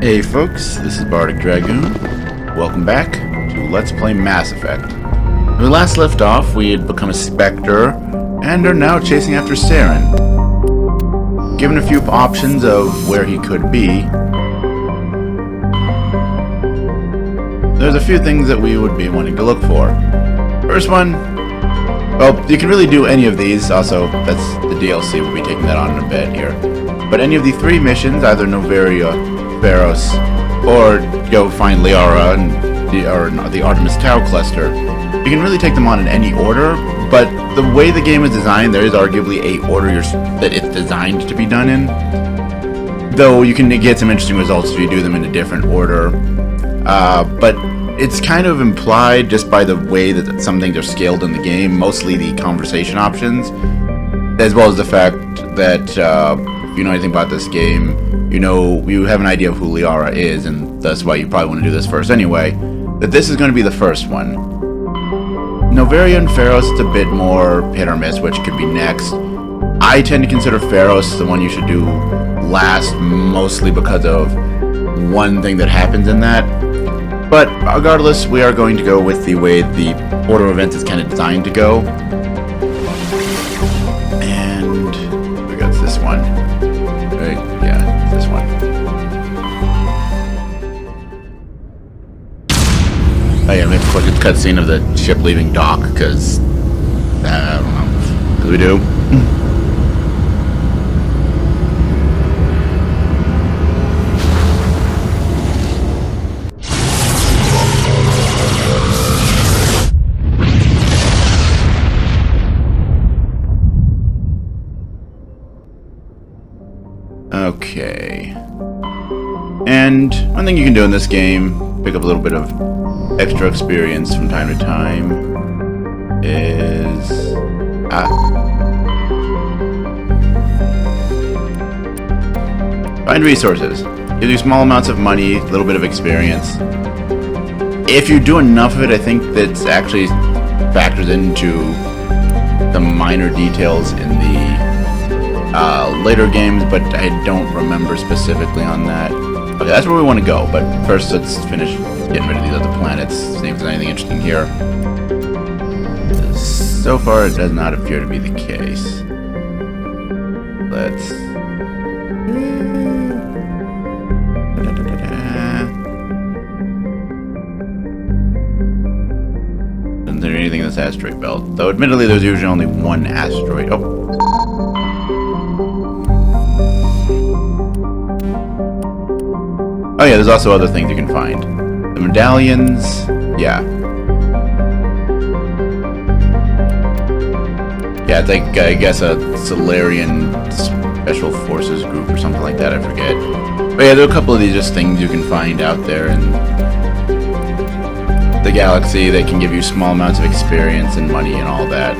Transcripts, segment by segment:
Hey folks, this is Bardic Dragoon. Welcome back to Let's Play Mass Effect. When we last left off, we had become a Spectre and are now chasing after Saren. Given a few options of where he could be, there's a few things that we would be wanting to look for. First one, well, you can really do any of these. Also, that's the DLC. We'll be taking that on in a bit here. But any of the three missions, either Noveria, Therum, or go find Liara and the Artemis Tau cluster. You can really take them on in any order, but the way the game is designed, there is arguably a order that it's designed to be done in. Though you can get some interesting results if you do them in a different order. But it's kind of implied just by the way that some things are scaled in the game, mostly the conversation options, as well as the fact that if you know anything about this game, you have an idea of who Liara is, and that's why you probably want to do this first anyway, that this is going to be the first one. Noveria and Pharos, it's a bit more hit or miss, which could be next. I tend to consider Pharos the one you should do last, mostly because of one thing that happens in that. But regardless, we are going to go with the way the order of events is kind of designed to go. And we got this one. Right? Yeah, this one. Oh yeah, maybe a quick cutscene of the ship leaving dock, because I don't know. Because we do. Okay. And one thing you can do in this game, pick up a little bit of extra experience from time to time, is find resources. Gives you small amounts of money, a little bit of experience. If you do enough of it, I think that actually factors into the minor details in the later games, but I don't remember specifically on that. Okay, that's where we want to go, but first let's finish getting rid of these other planets, see if there's anything interesting here. So far, it does not appear to be the case. Let's... Isn't there anything in this asteroid belt? Though admittedly there's usually only one asteroid. Oh. Oh yeah, there's also other things you can find. The medallions, yeah. Yeah, it's like, I guess, a Solarian Special Forces group or something like that, I forget. But yeah, there are a couple of these just things you can find out there in the galaxy that can give you small amounts of experience and money and all that.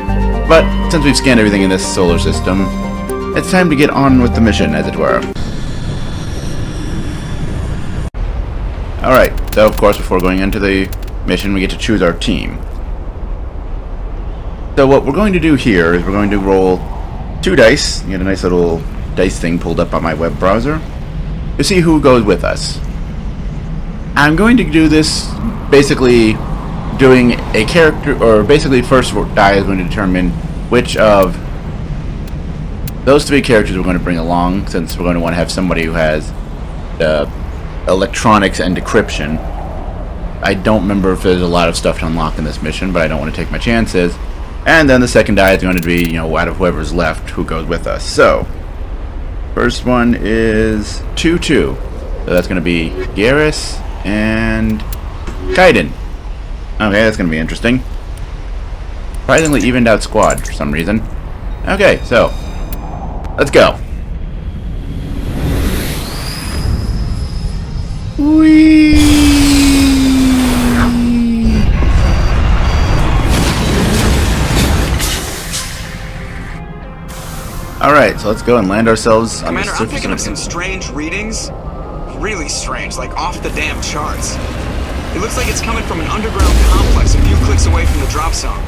But since we've scanned everything in this solar system, it's time to get on with the mission, as it were. Alright, so of course before going into the mission we get to choose our team. So what we're going to do here is we're going to roll 2 dice. You get a nice little dice thing pulled up on my web browser to see who goes with us. I'm going to do this basically doing a character, or basically first die is going to determine which of those 3 characters we're going to bring along, since we're going to want to have somebody who has the electronics and decryption. I don't remember if there's a lot of stuff to unlock in this mission, but I don't want to take my chances. And then the second die is going to be, out of whoever's left, who goes with us. So, first one is 2-2. So that's going to be Garrus and Kaiden. Okay, that's going to be interesting. Surprisingly evened out squad for some reason. Okay, so, let's go. Whee! Alright, so let's go and land ourselves on the surface. Commander, I'm picking up some strange readings. Really strange, like off the damn charts. It looks like it's coming from an underground complex a few clicks away from the drop zone.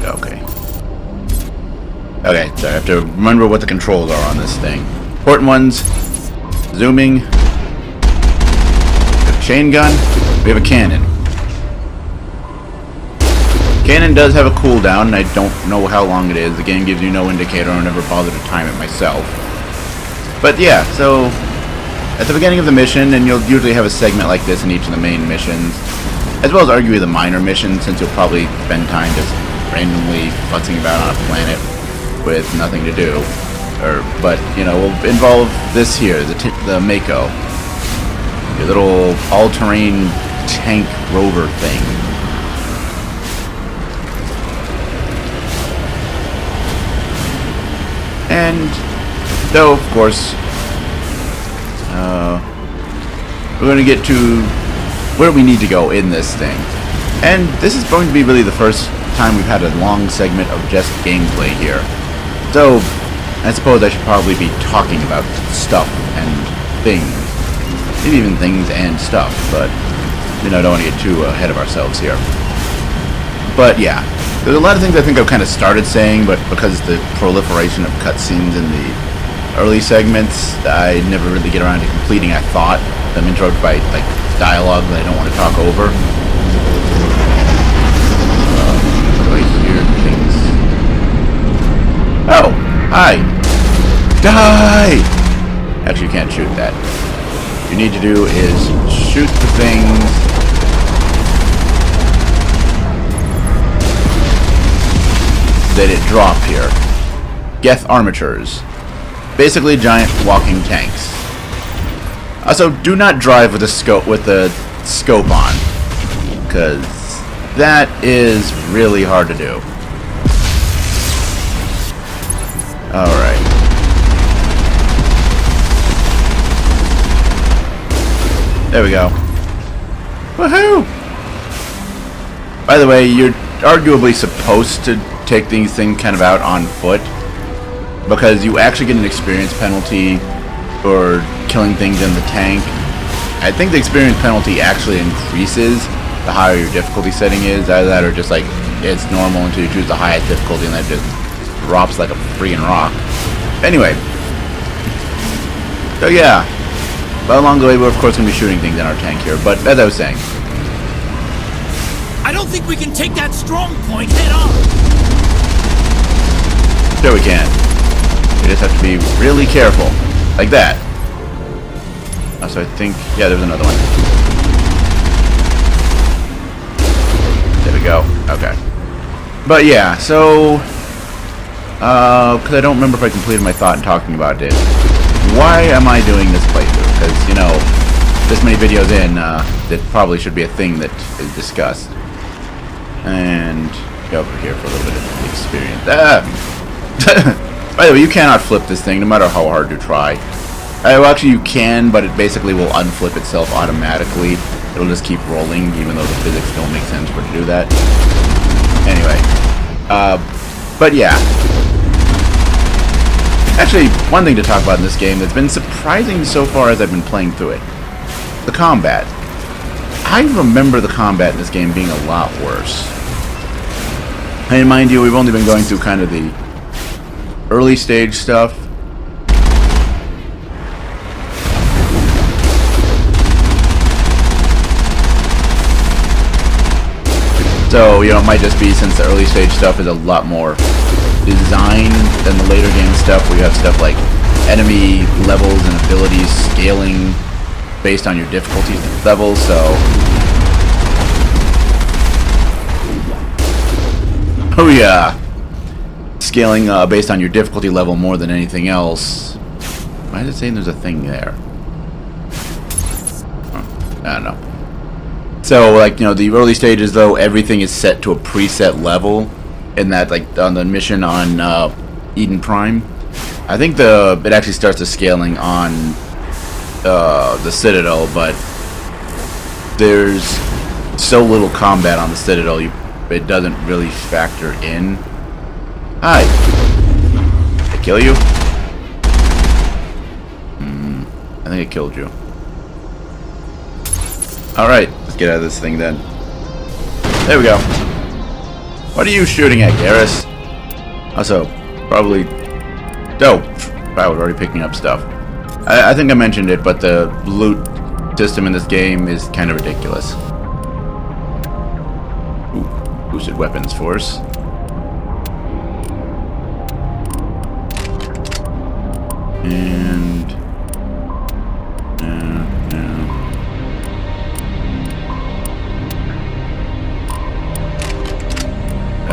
Okay. Okay, so I have to remember what the controls are on this thing. important ones. Zooming. We have a chain gun. We have a cannon. Cannon does have a cooldown, and I don't know how long it is. The game gives you no indicator, I never bother to time it myself. But yeah, so at the beginning of the mission, and you'll usually have a segment like this in each of the main missions, as well as arguably the minor missions, since you'll probably spend time just randomly futzing about on a planet with nothing to do. But, you know, will involve this here, the Mako. Your little all-terrain tank rover thing. And, though, of course, we're going to get to where we need to go in this thing. And this is going to be really the first time we've had a long segment of just gameplay here. So, I suppose I should probably be talking about stuff and things. Maybe even things and stuff, but, you know, I don't want to get too ahead of ourselves here. But, yeah. There's a lot of things I think I've kind of started saying, but because of the proliferation of cutscenes in the early segments, I never really get around to completing, I thought. I'm interrupted by, like, dialogue that I don't want to talk over. How do I hear things? Oh! Hi! Die! Actually, you can't shoot that. What you need to do is shoot the things that it dropped here. Geth armatures. Basically giant walking tanks. Also, do not drive with the scope on, because that is really hard to do. Alright. There we go. Woohoo! By the way, you're arguably supposed to take these things kind of out on foot, because you actually get an experience penalty for killing things in the tank. I think the experience penalty actually increases the higher your difficulty setting is. Either that or just like it's normal until you choose the highest difficulty and then it just drops like a freaking rock. Anyway. So yeah. But along the way we're of course going to be shooting things in our tank here. But as I was saying, I don't think we can take that strong point head on. sure we can. We just have to be really careful. Like that. So I think, yeah, there's another one. There we go. Okay. But yeah, so, because I don't remember if I completed my thought in talking about it. Why am I doing this playthrough? Because, you know, this many videos in, that probably should be a thing that is discussed. And go over here for a little bit of experience. By the way, you cannot flip this thing, no matter how hard you try. Well, actually, you can, but it basically will unflip itself automatically. It'll just keep rolling, even though the physics don't make sense for it to do that. Anyway. But yeah. Actually, one thing to talk about in this game that's been surprising so far as I've been playing through it. The combat. I remember the combat in this game being a lot worse. And mind you, we've only been going through kind of the early stage stuff. So, you know, it might just be since the early stage stuff is a lot more designed than the later game stuff, where you have stuff like enemy levels and abilities scaling based on your difficulty level, so... Oh yeah! Scaling based on your difficulty level more than anything else. Why is it saying there's a thing there? I don't know. So, like, you know, the early stages, though, everything is set to a preset level. In that, like, on the mission on Eden Prime. I think it actually starts the scaling on the Citadel, but there's so little combat on the Citadel, it doesn't really factor in. Hi. Did I kill you? I think I killed you. Alright, let's get out of this thing then. There we go. What are you shooting at, Garrus? Also, probably... Oh, I was already picking up stuff. I think I mentioned it, but the loot system in this game is kind of ridiculous. Ooh, boosted weapons force. And no.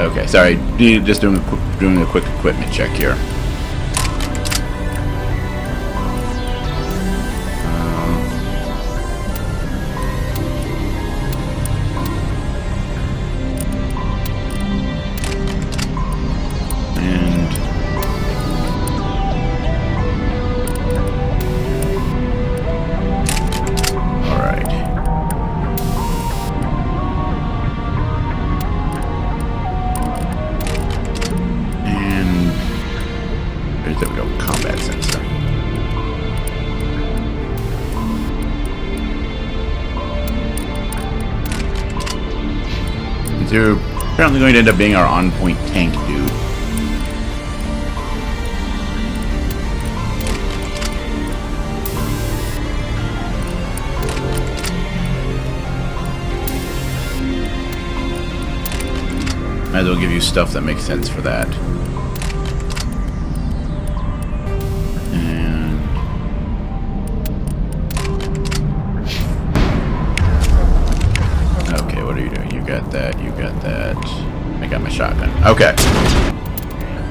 Okay, sorry. Just doing a quick equipment check here. There we go, combat sensor. You're apparently going to end up being our on-point tank dude. Might as well give you stuff that makes sense for that. You got that. I got my shotgun. Okay.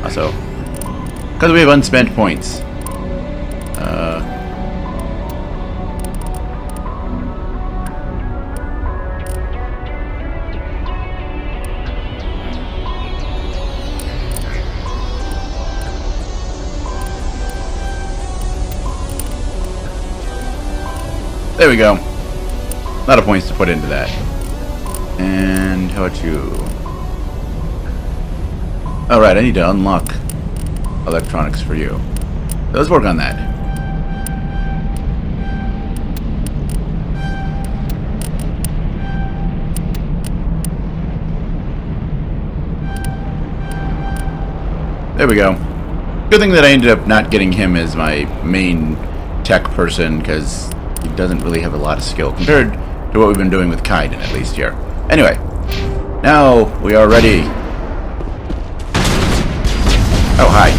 Also, because we have unspent points. There we go. A lot of points to put into that. And how about you? Alright, I need to unlock electronics for you. So let's work on that. There we go. Good thing that I ended up not getting him as my main tech person, because he doesn't really have a lot of skill compared to what we've been doing with Kaiden, at least here. Anyway, now we are ready. Oh, hi.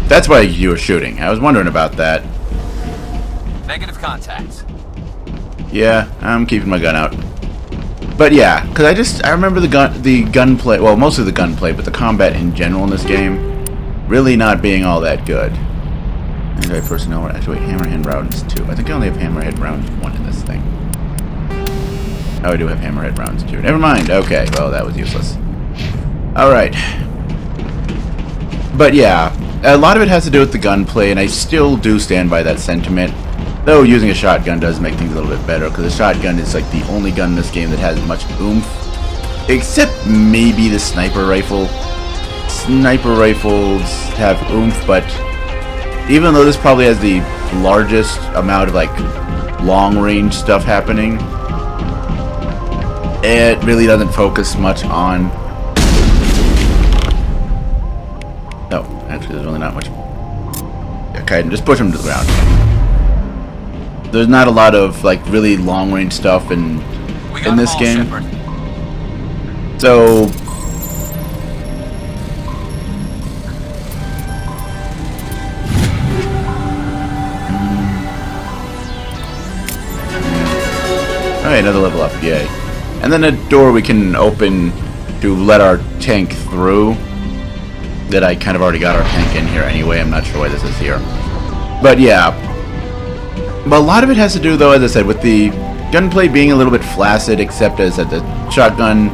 That's why you were shooting. I was wondering about that. Negative contact. Yeah, I'm keeping my gun out. But yeah, because I remember the gunplay, well, mostly the gunplay, but the combat in general in this game really not being all that good. Anyway, personnel, actually, hammerhead rounds 2. I think I only have hammerhead rounds 1 in this thing. Oh, I do have hammerhead rounds too. Never mind. Okay, well, that was useless. Alright. But yeah, a lot of it has to do with the gunplay, and I still do stand by that sentiment. Though using a shotgun does make things a little bit better, because the shotgun is like the only gun in this game that has much oomph. Except maybe the sniper rifle. Sniper rifles have oomph, but even though this probably has the largest amount of like long-range stuff happening, it really doesn't focus much on... No, actually there's really not much... Okay, just push him to the ground. There's not a lot of like really long-range stuff in this game. Shepard. So... Alright, another level up, yay. And then a door we can open to let our tank through. That I kind of already got our tank in here anyway. I'm not sure why this is here. But yeah. But a lot of it has to do, though, as I said, with the gunplay being a little bit flaccid, except as at the shotgun.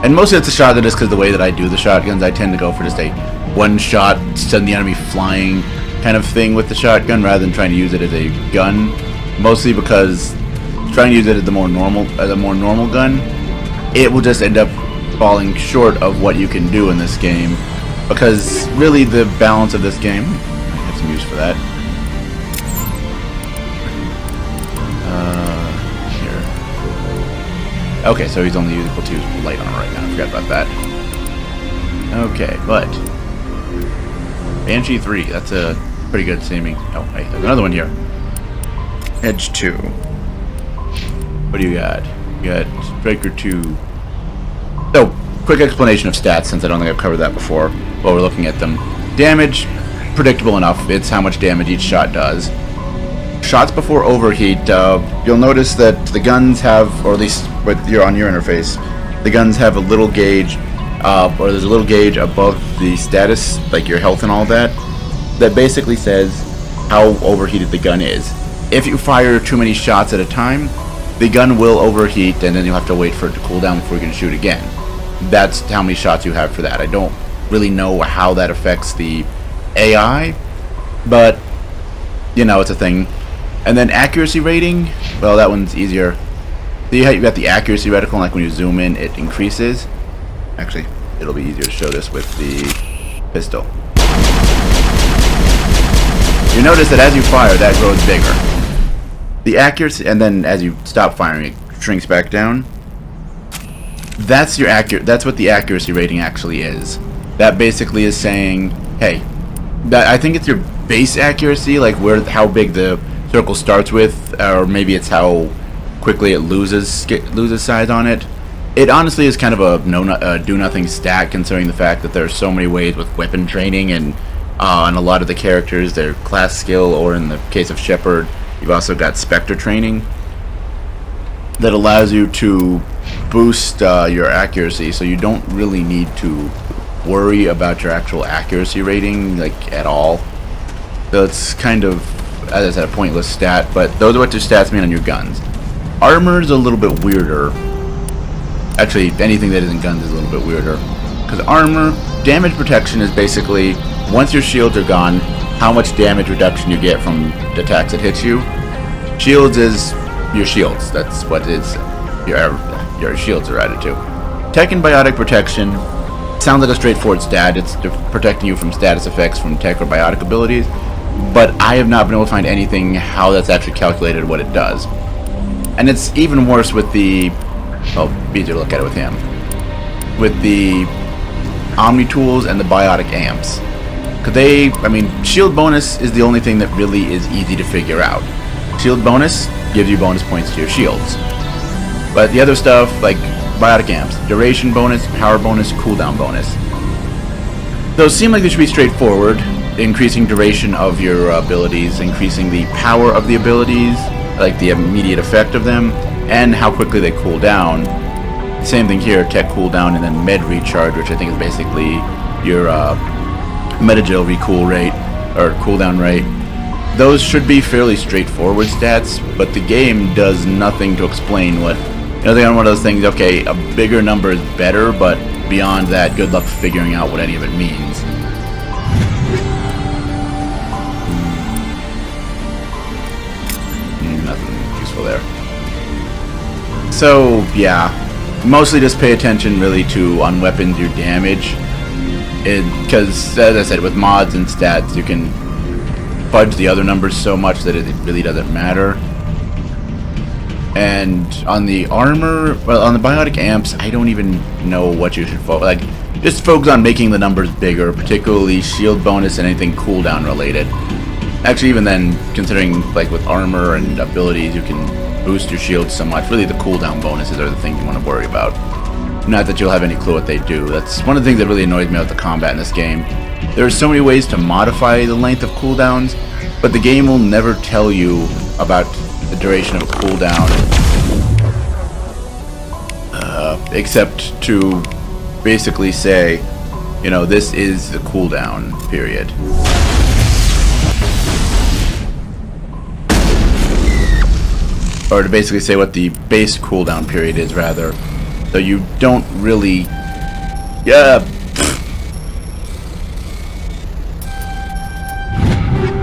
And mostly it's the shotgun just because the way that I do the shotguns, I tend to go for just a one-shot, send the enemy flying kind of thing with the shotgun rather than trying to use it as a gun. Mostly because trying to use it as a more normal gun, it will just end up falling short of what you can do in this game, because really the balance of this game, I have some use for that. Here. Okay, so he's only able to use light armor right now. I forgot about that. Okay, but Banshee 3, that's a pretty good seeming. Oh, hey, there's another one here. Edge 2. What do you got? You got Striker 2. So, quick explanation of stats, since I don't think I've covered that before while we're looking at them. Damage, predictable enough. It's how much damage each shot does. Shots before overheat, you'll notice that the guns have, or at least with on your interface, the guns have a little gauge, or there's a little gauge above the status, like your health and all that, that basically says how overheated the gun is. If you fire too many shots at a time, the gun will overheat, and then you'll have to wait for it to cool down before you can shoot again. That's how many shots you have for that. I don't really know how that affects the AI, but, you know, it's a thing. And then accuracy rating, well, that one's easier. See how you got the accuracy reticle, and like when you zoom in, it increases. Actually, it'll be easier to show this with the pistol. You notice that as you fire, that grows bigger. The accuracy, and then as you stop firing, it shrinks back down. That's your That's what the accuracy rating actually is. That basically is saying, hey, I think it's your base accuracy, like how big the circle starts with, or maybe it's how quickly it loses size on it. It honestly is kind of a do-nothing stat, considering the fact that there are so many ways with weapon training, and on a lot of the characters, their class skill, or in the case of Shepard, you've also got Spectre training that allows you to boost your accuracy, so you don't really need to worry about your actual accuracy rating, like, at all. So it's kind of, as I said, a pointless stat, but those are what your stats mean on your guns. Armor is a little bit weirder. Actually, anything that isn't guns is a little bit weirder. Because armor, damage protection is basically, once your shields are gone, how much damage reduction you get from the attacks that hit you. Shields is your shields. That's what your shields are added to. Tech and biotic protection sounds like a straightforward stat. It's protecting you from status effects from tech or biotic abilities, but I have not been able to find anything how that's actually calculated what it does. And it's even worse with the, well, easier to look at it with him, with the Omni tools and the biotic amps. Because shield bonus is the only thing that really is easy to figure out. Shield bonus gives you bonus points to your shields. But the other stuff, like biotic amps, duration bonus, power bonus, cooldown bonus. Those seem like they should be straightforward. Increasing duration of your abilities, increasing the power of the abilities, like the immediate effect of them, and how quickly they cool down. Same thing here, tech cooldown, and then med recharge, which I think is basically your metagel recool rate, or cooldown rate. Those should be fairly straightforward stats, but the game does nothing to explain what, they're one of those things, okay, a bigger number is better, but beyond that, good luck figuring out what any of it means. Nothing useful there. So, yeah, mostly just pay attention really to, on weapons, your damage. Because, as I said, with mods and stats, you can fudge the other numbers so much that it really doesn't matter. And on the armor, well, on the biotic amps, I don't even know what you should focus. Like, just focus on making the numbers bigger, particularly shield bonus and anything cooldown related. Actually, even then, considering like with armor and abilities, you can boost your shield so much. Really, the cooldown bonuses are the thing you want to worry about. Not that you'll have any clue what they do. That's one of the things that really annoys me about the combat in this game. There are so many ways to modify the length of cooldowns, but the game will never tell you about the duration of a cooldown, except to basically say, this is the cooldown period. Or to basically say what the base cooldown period is, rather. So you don't really...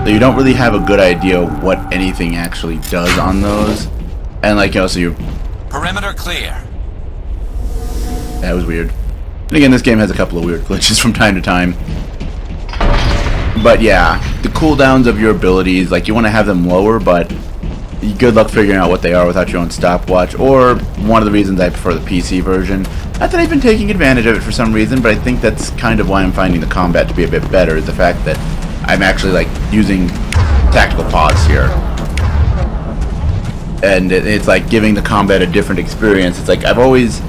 So you don't really have a good idea what anything actually does on those. And so you... Perimeter clear. That was weird. And again, this game has a couple of weird glitches from time to time. But yeah, the cooldowns of your abilities, you want to have them lower, but good luck figuring out what they are without your own stopwatch, or one of the reasons I prefer the PC version. Not that I've been taking advantage of it for some reason, but I think that's kind of why I'm finding the combat to be a bit better, is the fact that I'm actually like using tactical pause here. And it's like giving the combat a different experience. It's like I've always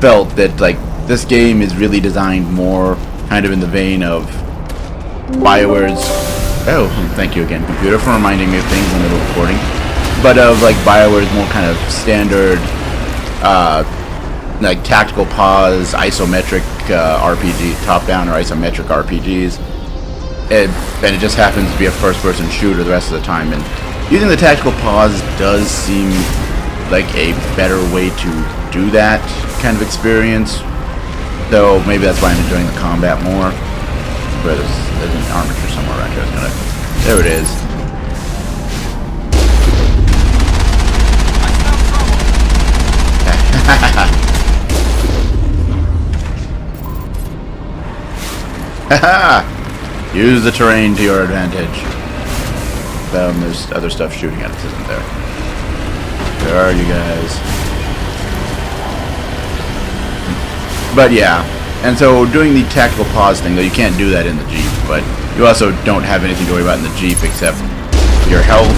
felt that like this game is really designed more kind of in the vein of BioWare's. Oh, thank you again, computer, for reminding me of things in the middle of recording. But of like BioWare's more kind of standard, like tactical pause, isometric RPG, top-down or isometric RPGs. And it just happens to be a first-person shooter the rest of the time. And using the tactical pause does seem like a better way to do that kind of experience. Though maybe that's why I'm enjoying the combat more. Where there's an armature somewhere around here. There it is. Haha! Use the terrain to your advantage. There's other stuff shooting at us, isn't there? Where are you guys? But yeah, and so doing the tactical pause thing, though you can't do that in the Jeep, but you also don't have anything to worry about in the Jeep except your health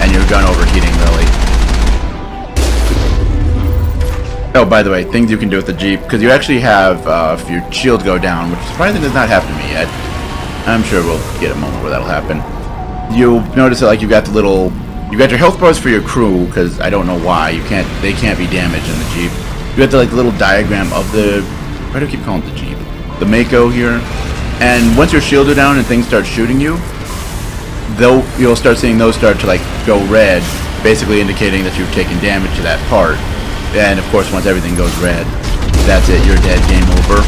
and your gun overheating, really. Oh, by the way, things you can do with the Jeep, because you actually have, if your shield go down, which surprisingly does not happen to me yet. I'm sure we'll get a moment where that'll happen. You'll notice that, like, you got your health bars for your crew, because I don't know why, they can't be damaged in the Jeep. You have the, like, little diagram of the, why do I keep calling it the Jeep? The Mako here. And once your shields are down and things start shooting you, you'll start seeing those start to, like, go red, basically indicating that you've taken damage to that part. And of course, once everything goes red, that's it, you're dead, game over.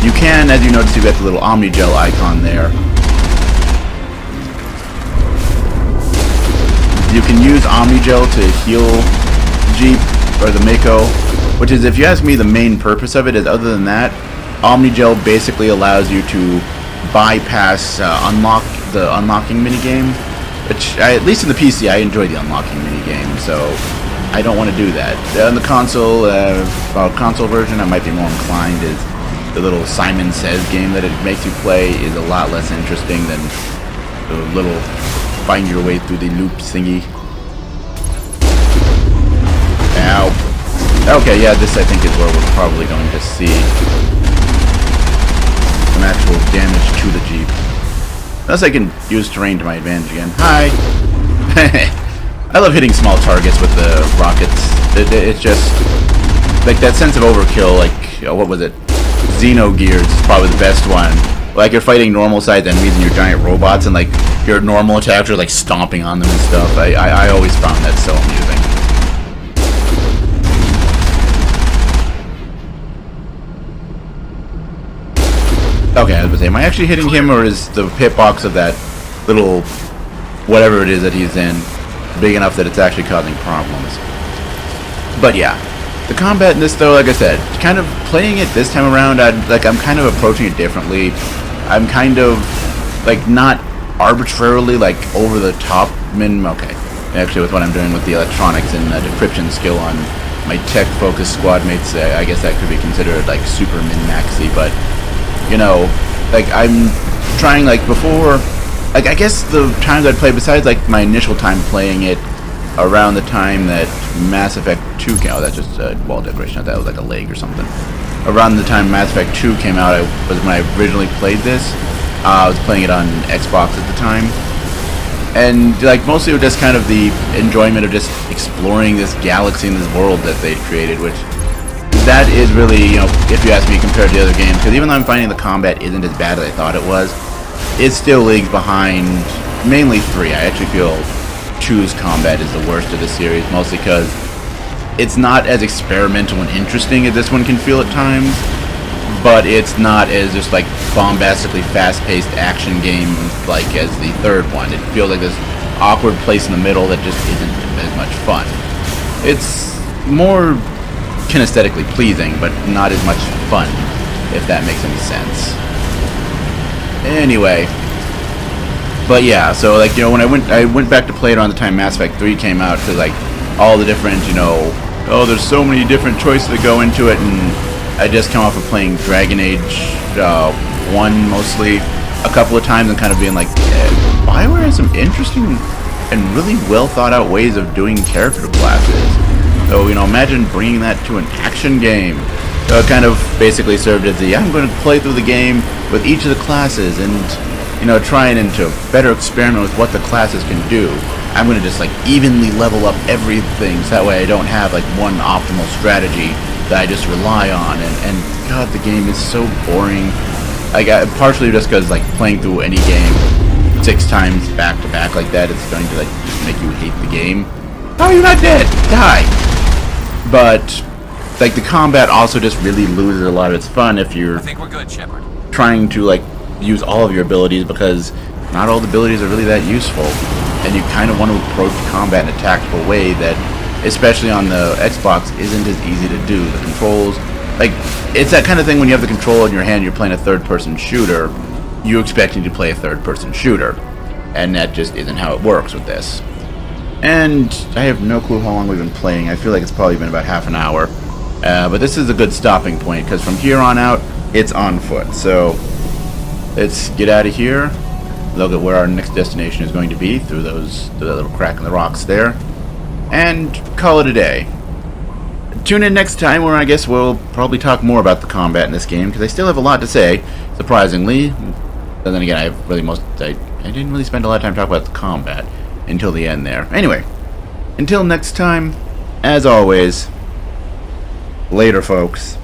You can, as you notice, you've got the little Omnigel icon there. You can use Omnigel to heal Jeep, or the Mako, which is, if you ask me, the main purpose of it is, other than that, Omnigel basically allows you to bypass the unlocking minigame, which, at least in the PC, I enjoy the unlocking minigame, so I don't want to do that. On the console, console version, I might be more inclined. Is the little Simon Says game that it makes you play is a lot less interesting than the little find your way through the loops thingy. Ow. Okay, yeah, this I think is where we're probably going to see some actual damage to the Jeep. Unless I can use terrain to my advantage again. Hi! I love hitting small targets with the rockets. It's just like that sense of overkill. Like, what was it? Xenogears is probably the best one. Like, you're fighting normal sized enemies and your giant robots, and like your normal attacks are like stomping on them and stuff. I always found that so amusing. Okay, I was gonna say, am I actually hitting him, or is the hitbox of that little whatever it is that he's in big enough that it's actually causing problems? But yeah, the combat in this, though, like I said, kind of playing it this time around, I'm kind of approaching it differently. I'm kind of like not arbitrarily like over the top okay, actually with what I'm doing with the electronics and the decryption skill on my tech focused squad mates, I guess that could be considered like super min-maxy, but you know, like I'm trying, like before, like I guess the times I'd play, besides like my initial time playing it around the time that Mass Effect 2 came out, that's just a wall decoration, I thought that was like a leg or something. Around the time Mass Effect 2 came out, was when I originally played this. I was playing it on Xbox at the time. And like mostly it was just kind of the enjoyment of just exploring this galaxy and this world that they'd created, which that is really, you know, if you ask me, compared to the other games, because even though I'm finding the combat isn't as bad as I thought it was, it still lags behind mainly 3. I actually feel 2's combat is the worst of the series, mostly because it's not as experimental and interesting as this one can feel at times, but it's not as just like bombastically fast-paced action game like as the 3rd one. It feels like this awkward place in the middle that just isn't as much fun. It's more kinesthetically pleasing, but not as much fun, if that makes any sense. Anyway, but yeah, so like, you know, when I went back to play it around the time Mass Effect 3 came out, because like all the different, you know, oh, there's so many different choices that go into it, and I just come off of playing Dragon Age 1 mostly, a couple of times and kind of being like, Bioware has some interesting and really well thought out ways of doing character classes. So, you know, imagine bringing that to an action game. So it kind of basically served as the, I'm going to play through the game with each of the classes and, you know, trying to better experiment with what the classes can do. I'm going to just like evenly level up everything so that way I don't have like one optimal strategy that I just rely on. And God, the game is so boring. Like, partially just because like playing through any game 6 times back to back like that, it's going to like just make you hate the game. Oh, you're not dead! Die! But like the combat also just really loses a lot of its fun if you're I think we're good, Shepard. trying to like use all of your abilities, because not all the abilities are really that useful, and you kind of want to approach combat in a tactical way that, especially on the Xbox, isn't as easy to do. The controls, like, it's that kind of thing when you have the control in your hand, you're playing a third-person shooter, you expecting to play a third-person shooter, and that just isn't how it works with this. And I have no clue how long we've been playing. I feel like it's probably been about half an hour, but this is a good stopping point, because from here on out, it's on foot. So let's get out of here, look at where our next destination is going to be through the little crack in the rocks there, and call it a day. Tune in next time, where I guess we'll probably talk more about the combat in this game, because I still have a lot to say, surprisingly. But then again, I didn't really spend a lot of time talking about the combat until the end there. Anyway, until next time, as always, later, folks.